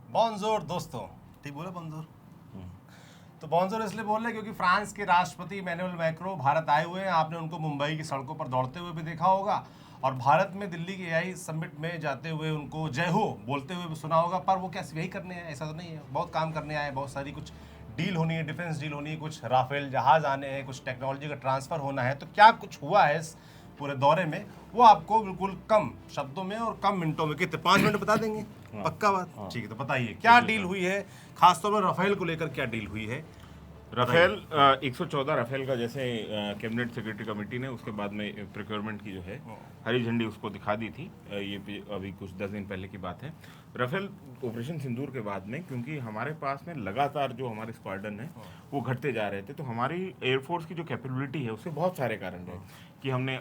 Bonjour दोस्तों, ठीक बोला बॉन्जोर। तो बॉन्जोर इसलिए बोल रहे हैं क्योंकि फ्रांस के राष्ट्रपति इमैनुअल मैक्रो भारत आए हुए हैं। आपने उनको मुंबई की सड़कों पर दौड़ते हुए भी देखा होगा और भारत में दिल्ली के एआई समिट में जाते हुए उनको जय हो बोलते हुए भी सुना होगा। पर वो क्या यही करने हैं? ऐसा तो नहीं है, बहुत काम करने आए हैं, बहुत सारी कुछ डील होनी है, डिफेंस डील होनी है, कुछ राफेल जहाज आने हैं, कुछ टेक्नोलॉजी का ट्रांसफर होना है। तो क्या कुछ हुआ है इस पूरे दौरे में, वो आपको बिल्कुल कम शब्दों में और कम मिनटों में, कितने 5 मिनट बता देंगे? पक्का बात? ठीक है, तो बताइए क्या डील हुई है, खासतौर पर राफेल को लेकर क्या डील हुई है? राफेल 114 राफेल का जैसे कैबिनेट सेक्रेटरी कमेटी ने उसके बाद में प्रोक्योरमेंट की जो है हरी झंडी उसको दिखा दी थी। ये अभी कुछ 10 दिन पहले की बात है। राफेल ऑपरेशन सिंदूर के बाद में, क्योंकि हमारे पास में लगातार जो हमारे स्क्वाड्रन है वो घटते जा रहे थे, तो हमारी एयरफोर्स की जो कैपेबिलिटी है उससे बहुत सारे कारण रहे कि हमने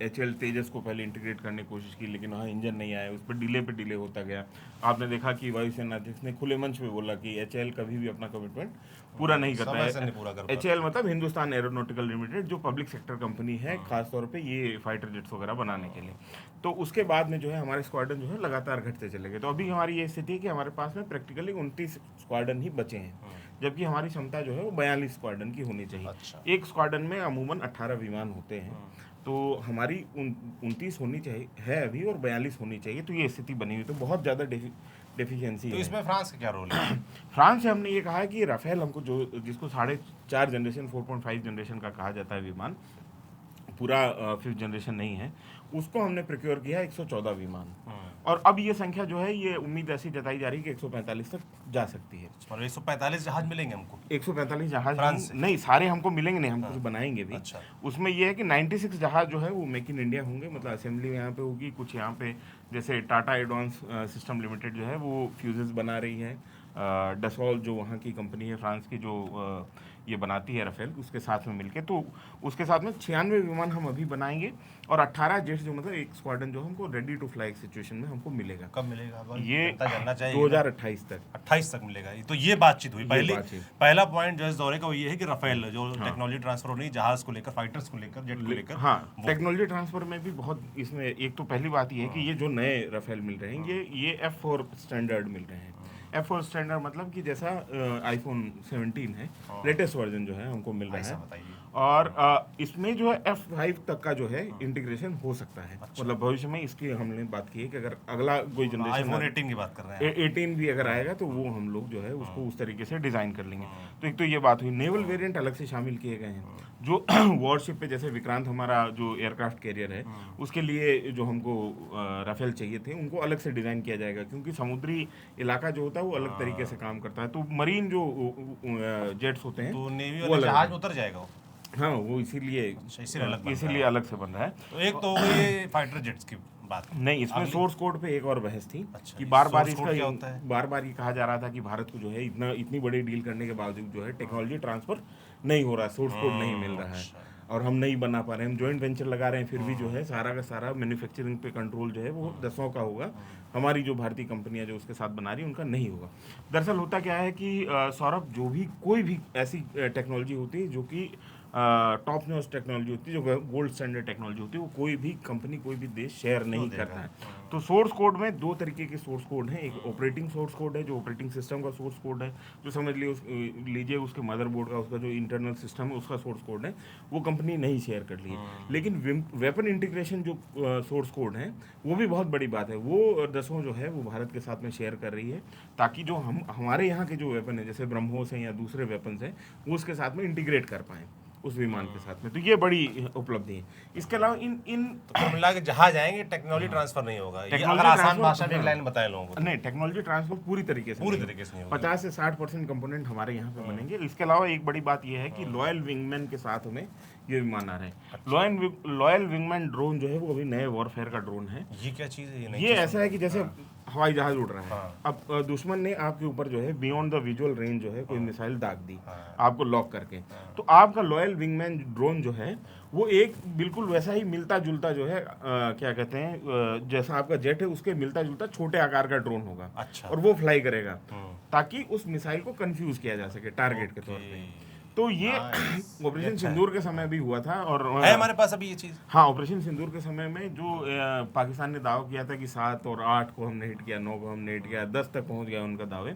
HL तेजस को पहले इंटीग्रेट करने की कोशिश की, लेकिन वहाँ इंजन नहीं आया, उस पर डिले होता गया। आपने देखा कि वायुसेना अध्यक्ष ने खुले मंच में बोला कि HL कभी भी अपना कमिटमेंट पूरा नहीं करता है। HL मतलब हिंदुस्तान एरोनॉटिकल लिमिटेड, जो पब्लिक सेक्टर कंपनी है खासतौर पे ये फाइटर जेट्स वगैरह बनाने के लिए। तो उसके बाद में जो है हमारे स्क्वाड्रन जो है लगातार घटते चले गए। तो अभी हमारी ये स्थिति है कि हमारे पास में प्रैक्टिकली 29 स्क्वाड्रन ही बचे हैं, जबकि हमारी क्षमता जो है वो 42 स्क्वाड्रन की होनी चाहिए। अच्छा। एक स्क्वाड्रन में अमूमन 18 विमान होते हैं, तो हमारी 29 होनी चाहिए है अभी और 42 होनी चाहिए। तो ये स्थिति बनी हुई, तो बहुत ज़्यादा डेफिशिएंसी तो है। इसमें फ्रांस का क्या रोल है? फ्रांस से हमने ये कहा है कि राफेल हमको जो जिसको 4.5 जनरेशन 4.5 जनरेशन का कहा जाता है विमान, पूरा 5th जनरेशन नहीं है, उसको हमने प्रोक्योर किया है 114 विमान। और अब ये संख्या जो है ये उम्मीद ऐसी जताई जा रही है कि 145 तक जा सकती है। और 145 जहाज मिलेंगे हमको? 145 जहाज फ्रांस से? नहीं, सारे हमको मिलेंगे नहीं, हम कुछ बनाएंगे भी। अच्छा। उसमें ये है कि 96 जहाज जो है वो मेक इन इंडिया होंगे, मतलब असेंबली यहाँ पे होगी। कुछ यहाँ पे जैसे टाटा एडवांस सिस्टम लिमिटेड जो है वो फ्यूजेस बना रही है। डसॉल जो वहाँ की कंपनी है फ्रांस की, जो ये बनाती है राफेल, उसके साथ में मिलके, तो उसके साथ में 96 विमान हम अभी बनाएंगे और 18 जेट्स, जो मतलब एक स्क्वाड्रन जो हमको रेडी टू फ्लाई सिचुएशन में हमको मिलेगा। कब मिलेगा? ये जानना चाहिए। 2028 तक। 28 तक मिलेगा। तो ये बातचीत हुई। पहला पॉइंट जो इस दौरे का वो ये है कि राफेल जो टेक्नोलॉजी ट्रांसफर होनी, जहाज को लेकर, फाइटर्स को लेकर, जेट को लेकर। हाँ, टेक्नोलॉजी ट्रांसफर में भी बहुत इसमें एक तो पहली बात ये है कि ये जो नए राफेल मिल रहे हैं ये F4 स्टैंडर्ड मिल रहे हैं। F4 स्टैंडर्ड मतलब कि जैसा iPhone 17 है, लेटेस्ट वर्जन जो है हमको मिल रहा है। और इसमें जो है F5 तक का जो है इंटीग्रेशन हो सकता है। मतलब भविष्य में इसकी हमने बात की है कि अगर अगला कोई जनरेशन iPhone 18 की बात कर रहे हैं, 18 भी अगर आएगा तो वो हम लोग जो है उसको उस तरीके से डिज़ाइन कर लेंगे। तो एक तो ये बात हुई। नेवल वेरिएंट अलग से शामिल किए गए हैं, जो वॉरशिप पे, जैसे विक्रांत हमारा जो एयरक्राफ्ट कैरियर है उसके लिए जो हमको राफेल चाहिए थे, उनको अलग से डिज़ाइन किया जाएगा, क्योंकि समुद्री इलाका जो होता है वो अलग तरीके से काम करता है। तो मरीन जो जेट्स होते हैं तो नेवी वाले जहाज में उतर जाएगा वो। हाँ, वो इसीलिए अलग से बन रहा है। तो एक तो ये फाइटर जेट्स की बात नहीं, इसमें सोर्स कोड पे एक और बहस थी। अच्छा, कि बार बार ये कहा जा रहा था कि भारत को जो है इतनी बड़ी डील करने के बावजूद जो है टेक्नोलॉजी ट्रांसफर नहीं हो रहा, सोर्स कोड नहीं मिल रहा है और हम नहीं बना पा रहे हैं। हम जॉइंट वेंचर लगा रहे हैं, फिर भी जो है सारा का सारा मैन्युफैक्चरिंग पे कंट्रोल जो है वो 10 का होगा। हमारी जो भारतीय कंपनियां जो उसके साथ बना रही हैं उनका नहीं होगा। दरअसल होता क्या है कि सौरभ, जो भी कोई भी ऐसी टेक्नोलॉजी होती है जो कि टॉप नॉच टेक्नोलॉजी होती है, जो गोल्ड स्टैंडर्ड टेक्नोलॉजी होती है, वो कोई भी कंपनी, कोई भी देश शेयर नहीं करता है। तो सोर्स कोड में 2 तरीके के सोर्स कोड हैं। एक ऑपरेटिंग सोर्स कोड है, जो ऑपरेटिंग सिस्टम का सोर्स कोड है, जो समझ लीजिए उसके मदरबोर्ड का, उसका जो इंटरनल सिस्टम है उसका सोर्स कोड है, वो कंपनी नहीं शेयर कर रही है। लेकिन वेपन इंटीग्रेशन जो सोर्स कोड है वो भी बहुत बड़ी बात है, वो 10 जो है वो भारत के साथ में शेयर कर रही है, ताकि जो हमारे यहाँ के जो वेपन है, जैसे ब्रह्मोस हैं या दूसरे वेपन्स हैं, वो उसके साथ में इंटीग्रेट कर पाएँ उस विमान के साथ में। तो ये बड़ी उपलब्धि है। इसके अलावा इन तो मिला के जहाज आएंगे, टेक्नोलॉजी ट्रांसफर नहीं होगा। ये अगर आसान भाषा में एक लाइन बताए लोगों को। नहीं, टेक्नोलॉजी ट्रांसफर पूरी तरीके से नहीं होगा। 50 से 60% कंपोनेंट हमारे यहाँ पे बनेंगे। इसके अलावा एक बड़ी बात यह है कि लॉयल विंगमैन के साथ हमें ये विमान आ रहे हैं। लॉयल विंगमैन ड्रोन जो है वो अभी नए वॉरफेयर का ड्रोन है। ये क्या चीज़ है? ये ऐसा है कि जैसे हवाई जहाज उड़ रहा है, अब दुश्मन ने आपके ऊपर जो है बियॉन्ड द विजुअल रेंज जो है कोई मिसाइल दाग दी आपको लॉक करके, तो आपका लॉयल विंगमैन ड्रोन जो है वो एक बिल्कुल वैसा ही मिलता जुलता जो है क्या कहते हैं, जैसा आपका जेट है उसके मिलता जुलता छोटे आकार का ड्रोन होगा। अच्छा। और वो फ्लाई करेगा ताकि उस मिसाइल को कंफ्यूज किया जा सके टारगेट के तौर पे। तो ये ऑपरेशन सिंदूर के समय भी हुआ था और है हमारे पास अभी ये चीज। हाँ, ऑपरेशन सिंदूर के समय में जो पाकिस्तान ने दावा किया था कि 7 और 8 को हमने हिट किया, 9 को हमने हिट किया, 10 तक पहुंच गया उनका दावे,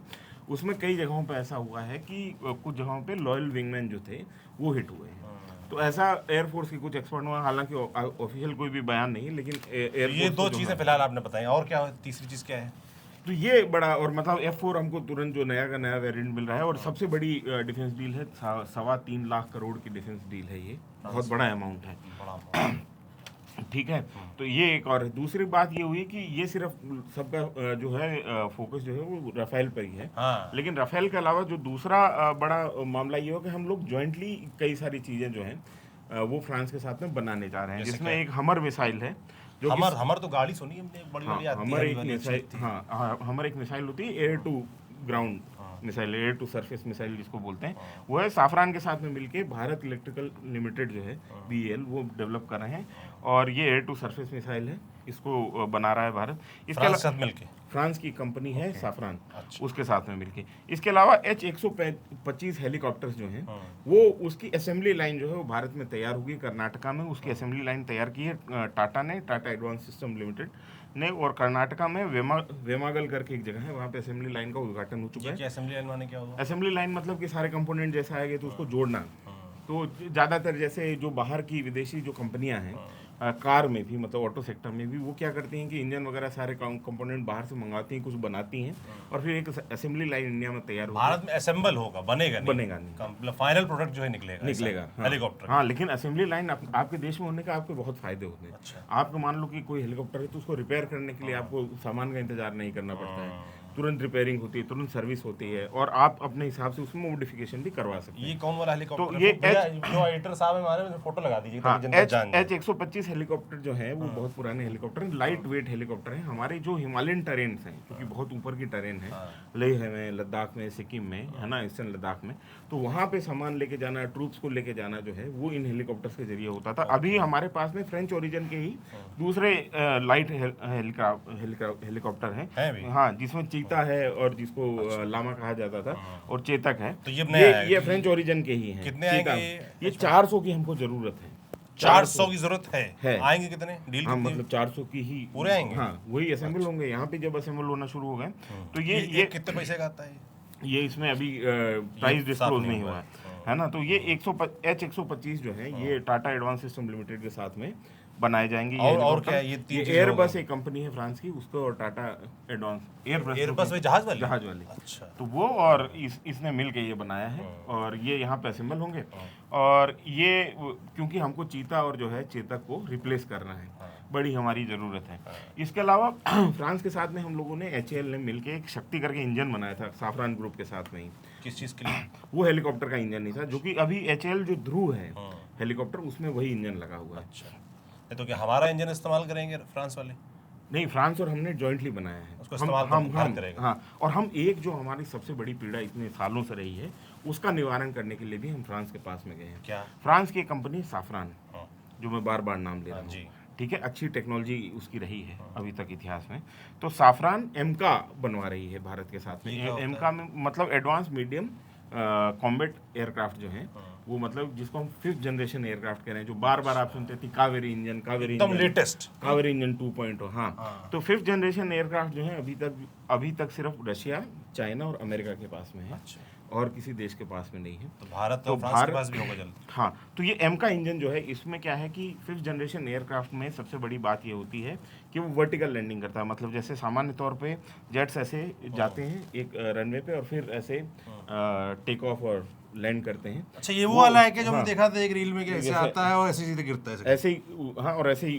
उसमें कई जगहों पे ऐसा हुआ है कि कुछ जगहों पे लॉयल विंगमैन जो थे वो हिट हुए हैं। तो ऐसा एयरफोर्स की कुछ एक्सपर्ट हुआ, हालांकि ऑफिशियल कोई भी बयान नहीं, लेकिन ये 2 चीजें फिलहाल आपने बताई, और क्या तीसरी चीज क्या है? तो ये बड़ा, और मतलब F4 हमको तुरंत जो नया का नया वेरिएंट मिल रहा है, और सबसे बड़ी डिफेंस डील है, 3.25 लाख करोड़ की डिफेंस डील है, ये बहुत बड़ा अमाउंट है। ठीक है, तो ये एक और है। दूसरी बात ये हुई कि ये सिर्फ सबका जो है फोकस जो है वो राफेल पर ही है, लेकिन राफेल के अलावा जो दूसरा बड़ा मामला ये हो कि हम लोग जॉइंटली कई सारी चीज़ें जो हैं वो फ्रांस के साथ में बनाने जा रहे हैं, जिसमें एक हमर मिसाइल है। जो हमर तो गाड़ी सुनी हमने, बड़ी बड़ी आती है। हमर एक मिसाइल होती है, air to ground missile, air to surface missile जिसको बोलते हैं, वो है साफरान के साथ में मिलके भारत इलेक्ट्रिकल लिमिटेड जो है BEL वो डेवलप कर रहे हैं, और ये एयर टू सरफेस मिसाइल है, इसको बना रहा है भारत। इसके साथ मिलके फ्रांस की कंपनी है साफरान, उसके साथ में मिलके। इसके अलावा H-125 हेलीकॉप्टर्स जो हैं वो उसकी असेंबली लाइन जो है वो भारत में तैयार होगी, कर्नाटका में उसकी असेंबली लाइन तैयार की है टाटा ने, टाटा एडवांस सिस्टम लिमिटेड ने, और कर्नाटका में वेमागल करके एक जगह है, वहाँ पे असेंबली लाइन का उद्घाटन हो चुका है। असेंबली लाइन माने क्या होगा? असेंबली लाइन मतलब कि सारे कंपोनेंट जैसे आएंगे तो उसको जोड़ना। तो ज़्यादातर जैसे जो बाहर की विदेशी जो कंपनियां हैं कार में भी, मतलब ऑटो सेक्टर में भी, वो क्या करती हैं कि इंजन वगैरह सारे कंपोनेंट बाहर से मंगाती हैं, कुछ बनाती हैं, और फिर एक असेंबली लाइन इंडिया में तैयार होगी। भारत में असेंबल होगा, बनेगा नहीं, फाइनल प्रोडक्ट जो है निकलेगा हेलीकॉप्टर। हाँ, लेकिन असेंबली लाइन आपके देश में होने का आपके बहुत फायदे होते हैं। अच्छा। आपको मान लो कि कोई हेलीकॉप्टर है तो उसको रिपेयर करने के लिए आपको सामान का इंतजार नहीं करना पड़ता है, तुरंत रिपेयरिंग होती है, तुरंत सर्विस होती है, और आप अपने हिसाब से उसमें मॉडिफिकेशन भी करवा सकते हैं। ये कौन वाला हेलीकॉप्टर? तो ये जो एडिटर साहब है हमारे, फोटो लगा दीजिए। हाँ, H-125 हेलीकॉप्टर जो है वो बहुत पुराने हेलीकॉप्टर हैं, लाइट वेट हेलीकॉप्टर हैं। हमारे जो हिमालयन टेरेन्स हैं, क्योंकि बहुत ऊपर की टेरेन है, लेह में, लद्दाख में, सिक्किम में, है ना, ईस्टर्न लद्दाख में, तो वहाँ पे सामान लेके जाना, ट्रूप्स को लेके जाना जो है वो इन हेलीकॉप्टर्स के जरिए होता था। अभी हमारे पास में फ्रेंच ओरिजिन के ही दूसरे लाइट हेलीकॉप्टर हैं, हाँ, जिसमें चीता है और जिसको लामा कहा जाता था, और चेतक है। तो ये फ्रेंच ओरिजिन के ही हैं। कितने आएंगे? ये 400 की हमको जरूरत है। 400 की जरूरत है। आएंगे कितने? डील हाँ, मतलब 400 की ही पूरे आएंगे। हाँ, वही असेंबल होंगे। यहाँ पे जब असेंबल होना शुरू हो गए तो ये कितने पैसे का आता है? ये इसमें अभी प्राइस डिस्क्लोज नहीं हुआ है ना। तो ये H-125 जो है ये टाटा एडवांस सिस्टम लिमिटेड के साथ में बनाए जाएंगे। और क्या है? ये एयरबस एक कंपनी है फ्रांस की, उसको, और टाटा एडवांस एयरबस में जहाज वाली। अच्छा। तो वो और इसने मिल के ये बनाया है, और ये यहाँ पे असेंबल होंगे, और ये क्योंकि हमको चीता और जो है चेतक को रिप्लेस करना है, बड़ी हमारी ज़रूरत है। इसके अलावा फ्रांस के साथ में हम लोगों ने HAL ने मिलके एक शक्ति करके इंजन बनाया था साफरान ग्रुप के साथ में ही। किस चीज़ के लिए? वो हेलीकॉप्टर का इंजन नहीं था, जो कि अभी HAL जो ध्रुव है हेलीकॉप्टर, उसमें वही इंजन लगा हुआ है। अच्छा, तो क्या हमारा इंजन इस्तेमाल करेंगे फ्रांस वाले? नहीं, फ्रांस और हमने जॉइंटली बनाया है, उसको इस्तेमाल करेगा। हाँ, और हम एक जो हमारी सबसे बड़ी पीड़ा इतने सालों से रही है उसका निवारण करने के लिए भी हम फ्रांस के पास में गए हैं। क्या? फ्रांस की कंपनी साफरान, जो मैं बार बार नाम ले रहा हूँ, ठीक है, अच्छी टेक्नोलॉजी उसकी रही है अभी तक इतिहास में। तो साफरान एमका बनवा रही है भारत के साथ में। एमका में मतलब एडवांस मीडियम कॉम्बैट एयरक्राफ्ट जो है वो, मतलब जिसको हम 5th जनरेशन एयरक्राफ्ट कह रहे हैं, जो बार बार आप सुनते थे कावेरी इंजन, कावेरी इंजन 2.0। हाँ, तो 5th जनरेशन एयरक्राफ्ट जो है अभी तक सिर्फ रशिया, चाइना और अमेरिका के पास में है। अच्छा। और किसी देश के पास में नहीं है। तो भारत के पास भी होगा जल्द। हाँ, तो ये एमका इंजन जो है, इसमें क्या है कि 5th जनरेशन एयरक्राफ्ट में सबसे बड़ी बात ये होती है कि वो वर्टिकल लैंडिंग करता है। मतलब जैसे सामान्य तौर पे जेट्स ऐसे जाते हैं एक रनवे पे और फिर ऐसे टेक ऑफ और लैंड करते हैं। अच्छा, ये वो वाला है कि जो हमने देखा था एक रील में, कि ऐसे आता है और ऐसे सीधे गिरता है, ऐसे ही। हाँ, और ऐसे ही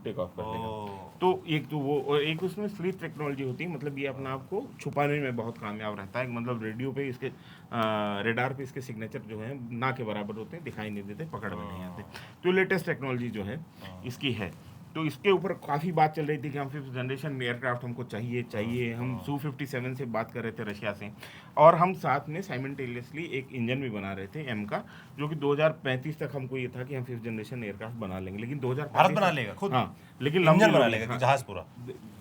टेक ऑफ करते हैं। तो एक तो वो, और एक उसमें स्लीप टेक्नोलॉजी होती है, मतलब ये अपने आप को छुपाने में बहुत कामयाब रहता है। मतलब रेडियो पे इसके रेडार पे इसके सिग्नेचर जो है ना के बराबर होते हैं, दिखाई नहीं देते, पकड़ में नहीं आते। तो लेटेस्ट टेक्नोलॉजी जो है इसकी है। तो इसके ऊपर काफ़ी बात चल रही थी कि हम 5th जनरेशन एयरक्राफ्ट हमको चाहिए, हम Su-57 से बात कर रहे थे रशिया से, और हम साथ में साइमल्टेनियसली एक इंजन भी बना रहे थे एम का, जो कि 2035 तक हमको ये था कि हम 5th जनरेशन एयरक्राफ्ट बना लेंगे, लेकिन 2035 भारत बना लेगा खुद? हाँ, लेकिन इंजन बना लेगा कि जहाज पूरा?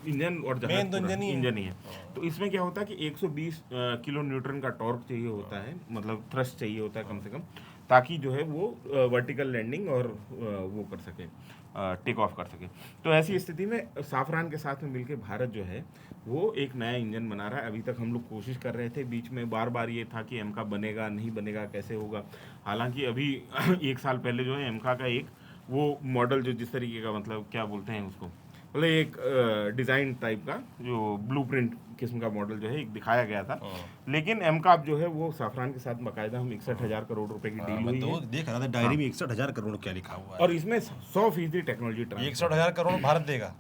इंजन और जहाज मेन तो पूरा इंजन ही है। तो इसमें क्या होता है कि 120 किलो न्यूटन का टॉर्क चाहिए होता है, मतलब थ्रस्ट चाहिए होता है कम से कम, ताकि जो है वो वर्टिकल लैंडिंग और वो कर सके, टेक ऑफ कर सके। तो ऐसी स्थिति में साफरान के साथ में मिलकर भारत जो है वो एक नया इंजन बना रहा है। अभी तक हम लोग कोशिश कर रहे थे, बीच में बार बार ये था कि एम का बनेगा नहीं बनेगा, कैसे होगा। हालांकि अभी 1 साल पहले जो है एम का एक वो मॉडल जो जिस तरीके का, मतलब क्या बोलते हैं उसको, मतलब एक डिज़ाइन टाइप का जो ब्लूप्रिंट किस्म का मॉडल जो है एक दिखाया गया था, लेकिन एमकाप जो है वो साफरान के साथ बाकायदा हम 61,000 करोड़ रुपए की डील हुई है। देख रहा था डायरी में 61,000 करोड़ क्या लिखा हुआ है, और इसमें 100% टेक्नोलॉजी ट्रांसफर। 61,000 करोड़ भारत देगा?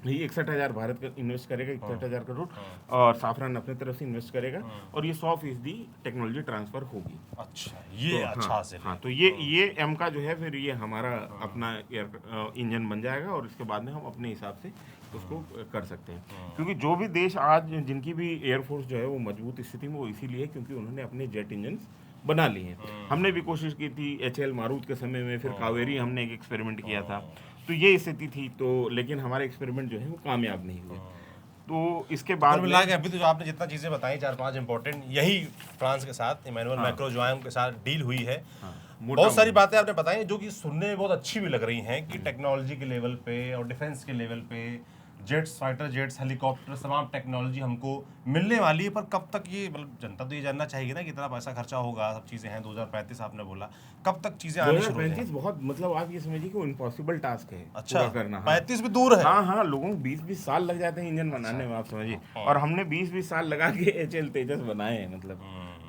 ये 61,000 भारत का इन्वेस्ट करेगा, 61,000 करोड़, और साफरान अपने तरफ से इन्वेस्ट करेगा, और ये 100% टेक्नोलॉजी ट्रांसफर होगी। अच्छा, ये तो अच्छा हासिल हाँ, तो ये एम का जो है फिर ये हमारा अपना इंजन बन जाएगा, और इसके बाद में हम अपने हिसाब से उसको कर सकते हैं। क्योंकि जो भी देश आज जिनकी भी एयरफोर्स जो है वो मजबूत स्थिति में, वो इसीलिए क्योंकि उन्होंने अपने जेट इंजन बना लिए हैं। हमने भी कोशिश की थी HAL मारुत के समय में, फिर कावेरी हमने एक एक्सपेरिमेंट किया था, तो ये स्थिति थी, तो लेकिन हमारे एक्सपेरिमेंट जो है वो कामयाब नहीं हुए। तो इसके बाद मिला के अभी तो जो आपने जितना चीजें बताई 4-5 इंपॉर्टेंट, यही फ्रांस के साथ इमैनुअल मैक्रों जो है उनके साथ डील हुई है। बहुत सारी बातें आपने बताई जो कि सुनने में बहुत अच्छी भी लग रही हैं कि टेक्नोलॉजी के लेवल पे और डिफेंस के लेवल पे जेट्स, फाइटर जेट्स, हेलीकॉप्टर, तमाम टेक्नोलॉजी हमको मिलने वाली है। पर कब तक ये, मतलब जनता तो ये जानना चाहिए ना कि इतना पैसा खर्चा होगा, सब चीज़ें हैं, 2035 आपने बोला, कब तक चीज़ें आनी शुरू हो जाएंगी? 2035 बहुत, मतलब आप ये समझिए कि इम्पॉसिबल टास्क है अच्छा पूरा करना। 35 भी दूर है? हाँ, लोगों को 20-20 साल लग जाते हैं इंजन बनाने में, आप समझिए। और हमने 20-20 साल लगा के HAL तेजस बनाए हैं, मतलब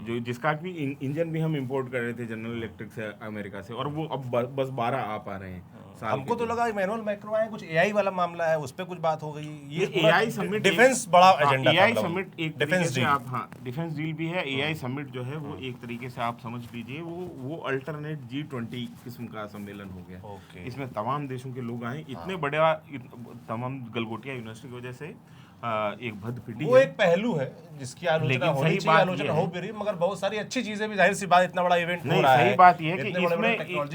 जो जिसका कि इंजन भी हम इंपोर्ट कर रहे थे जनरल इलेक्ट्रिक से, अमेरिका से, और वो अब बस 12 आ पा रहे हैं। हमको तो लगा इमैनुअल मैक्रों आए, कुछ AI वाला मामला है, उस पर कुछ बात हो गई। ये AI समिट, डिफेंस बड़ा एजेंडा था, AI समिट एक डिफेंस डील। आप, हाँ, डिफेंस डील भी है। AI समिट जो है वो एक तरीके से आप समझ लीजिए वो अल्टरनेट G20 किस्म का सम्मेलन हो गया। इसमें तमाम देशों के लोग आए, इतने बड़ा, तमाम गलगोटिया यूनिवर्सिटी की वजह से एक भद पिटी वो एक पहलू है जिसकी आलोचना होनी चाहिए, आलोचना हो भी रही, मगर बहुत सारी अच्छी चीजें भी, जाहिर सी बात, इतना बड़ा इवेंट हो रहा है। सही बात यह है कि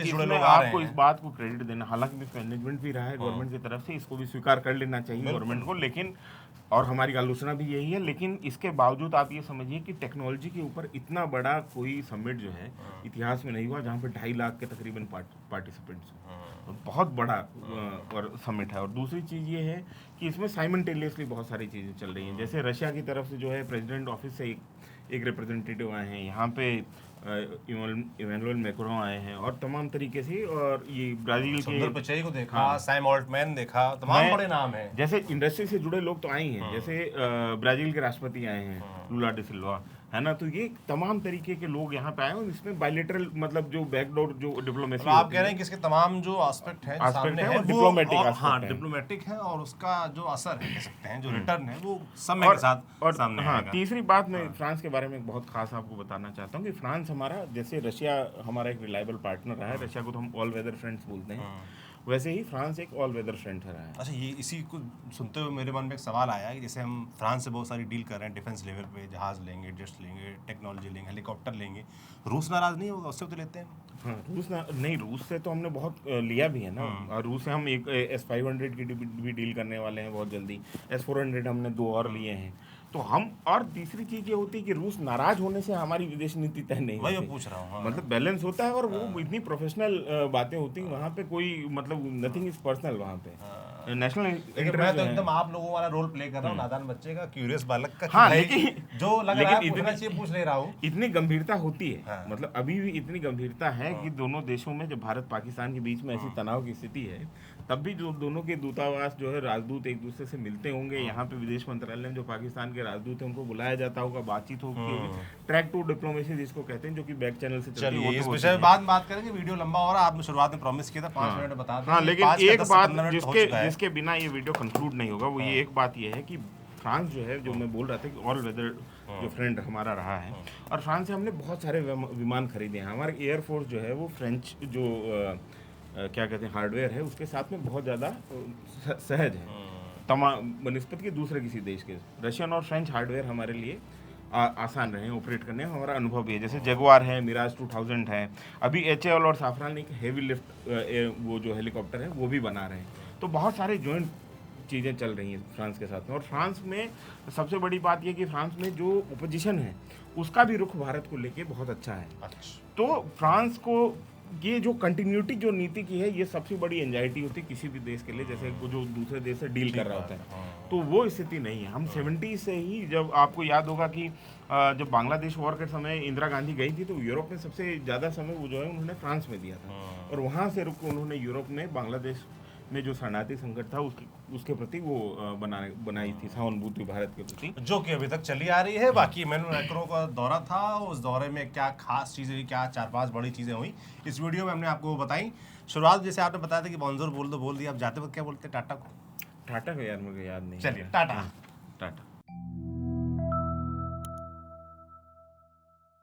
इसमें आपको इस बात को क्रेडिट देना, हालांकि मैनेजमेंट भी रहा है गवर्नमेंट की तरफ से, इसको भी स्वीकार कर लेना चाहिए गवर्नमेंट को, लेकिन और हमारी आलोचना भी यही है। लेकिन इसके बावजूद आप ये समझिए कि टेक्नोलॉजी के ऊपर इतना बड़ा कोई समिट जो है इतिहास में नहीं हुआ, जहाँ पे 2.5 लाख के तकरीबन पार्टिसिपेंट्स, बहुत बड़ा और समिट है। और दूसरी चीज़ ये है कि इसमें साइमल्टेनियसली बहुत सारी चीज़ें चल रही हैं। जैसे रशिया की तरफ से जो है प्रेसिडेंट ऑफिस से एक रिप्रेजेंटेटिव आए हैं यहाँ पे, इमैनुअल मैक्रों आए हैं, और तमाम तरीके से, और ये ब्राजील के पिचाई को देखा, सैम ऑल्टमैन देखा, तमाम बड़े नाम हैं। जैसे इंडस्ट्री से जुड़े लोग तो आए ही हैं, जैसे ब्राजील के राष्ट्रपति आए हैं, लूला डी सिल्वा, है ना। तो ये तमाम तरीके के लोग यहाँ पे आए, और इसमें बायलेटरल, मतलब जो बैकडोर जो डिप्लोमेसी, आप कह रहे हैं कि इसके तमाम जो एस्पेक्ट है, सामने है, वो डिप्लोमेटिक, हाँ, डिप्लोमेटिक है, और उसका जो असर है, कह सकते हैं, जो रिटर्न है, वो समय के साथ और सामने हाँ, आएगा। तीसरी बात मैं फ्रांस के बारे में एक बहुत खास आपको बताना चाहता हूँ कि फ्रांस हमारा, जैसे रशिया हमारा एक रिलायबल पार्टनर रहा है, रशिया को तो हम ऑल वेदर फ्रेंड्स बोलते हैं, वैसे ही फ्रांस एक ऑल वेदर फ्रेंड रहा है। अच्छा, ये इसी को सुनते हुए मेरे मन में एक सवाल आया कि जैसे हम फ्रांस से बहुत सारी डील कर रहे हैं, डिफेंस लेवल पे जहाज लेंगे, जेट्स लेंगे, टेक्नोलॉजी लेंगे, हेलीकॉप्टर लेंगे, रूस नाराज नहीं होगा? उससे तो लेते हैं। हाँ, नहीं, रूस से तो हमने बहुत लिया भी है ना, और रूस से हम एक S-500 की भी डील करने वाले हैं बहुत जल्दी, S-400 हमने 2 और लिए हैं। तो हम, और तीसरी चीज ये होती है कि रूस नाराज होने से हमारी विदेश नीति तय नहीं होती। वही पूछ रहा हूँ। हाँ। मतलब बैलेंस होता है, और वो इतनी प्रोफेशनल बातें होती हैं वहाँ पे, कोई मतलब नथिंग इज पर्सनल वहाँ पे, नेशनल। लेकिन मैं तो एकदम आप लोगों वाला रोल प्ले कर रहा हूँ, नादान बच्चे का, क्यूरियस बालक का। हाँ, लेकिन जो लग रहा है पूछना चाहिए पूछ ले रहा हूँ। इतनी गंभीरता होती है। हाँ। मतलब अभी भी इतनी गंभीरता है कि दोनों देशों में, जब भारत पाकिस्तान के बीच में ऐसी तनाव की स्थिति है, तब भी जो दोनों के दूतावास जो है, राजदूत एक दूसरे से मिलते होंगे। यहाँ पे विदेश मंत्रालय में जो पाकिस्तान के राजदूत हैं उनको बुलाया जाता होगा, बातचीत होगी, ट्रैक टू डिप्लोमेसी जिसको कहते हैं, जो कि बैक चैनल से चलती है। इस विषय में बात करेंगे, वीडियो लंबा हो रहा है, आपने शुरुआत में प्रॉमिस किया था 5 मिनट बता दें। हाँ, लेकिन एक बात जिसके बिना ये वीडियो कंक्लूड नहीं होगा, वो ये एक बात ये है कि फ्रांस जो है, जो मैं बोल रहा था कि ऑल वेदर जो फ्रेंड हमारा रहा है, और फ्रांस से हमने बहुत सारे विमान खरीदे हैं। हमारे एयरफोर्स जो है वो फ्रेंच जो क्या कहते हैं हार्डवेयर है उसके साथ में बहुत ज़्यादा सहज है तमाम बनस्पत के दूसरे किसी देश के। रशियन और फ्रेंच हार्डवेयर हमारे लिए आसान रहे ऑपरेट करने में, हमारा अनुभव भी है। जैसे जगुआर है, मिराज 2000 है, अभी HAL और साफरान एक हेवी लिफ्ट वो जो हेलीकॉप्टर है वो भी बना रहे हैं। तो बहुत सारे जॉइंट चीज़ें चल रही हैं फ्रांस के साथ में। और फ्रांस में सबसे बड़ी बात यह कि फ्रांस में जो ओपोजिशन है उसका भी रुख भारत को लेके बहुत अच्छा है। तो फ्रांस को ये जो कंटिन्यूटी जो नीति की है ये सबसे बड़ी एंजाइटी होती है किसी भी देश के लिए, जैसे वो जो दूसरे देश से डील कर रहा होता है। तो वो स्थिति नहीं है। हम 70 से ही, जब आपको याद होगा कि जब बांग्लादेश वॉर के समय इंदिरा गांधी गई थी तो यूरोप में सबसे ज़्यादा समय वो जो है उन्होंने फ्रांस में दिया था, और वहाँ से रुक उन्होंने यूरोप में बांग्लादेश में जो शरणार्थी संकट था उसके प्रति वो बनाई थी सहानुभूति भारत के प्रति, जो कि अभी तक चली आ रही है। बाकी इमैनुअल मैक्रों का दौरा था, उस दौरे में क्या खास चीज़ें हुई, क्या 4-5 बड़ी चीज़ें हुई, इस वीडियो में हमने आपको बताई। शुरुआत जैसे आपने बताया था कि बॉन्जोर बोल दो, बोल दिया। आप जाते वक्त क्या बोलते टाटा को? टाटा को यार मुझे याद नहीं। चलिए टाटा। टाटा।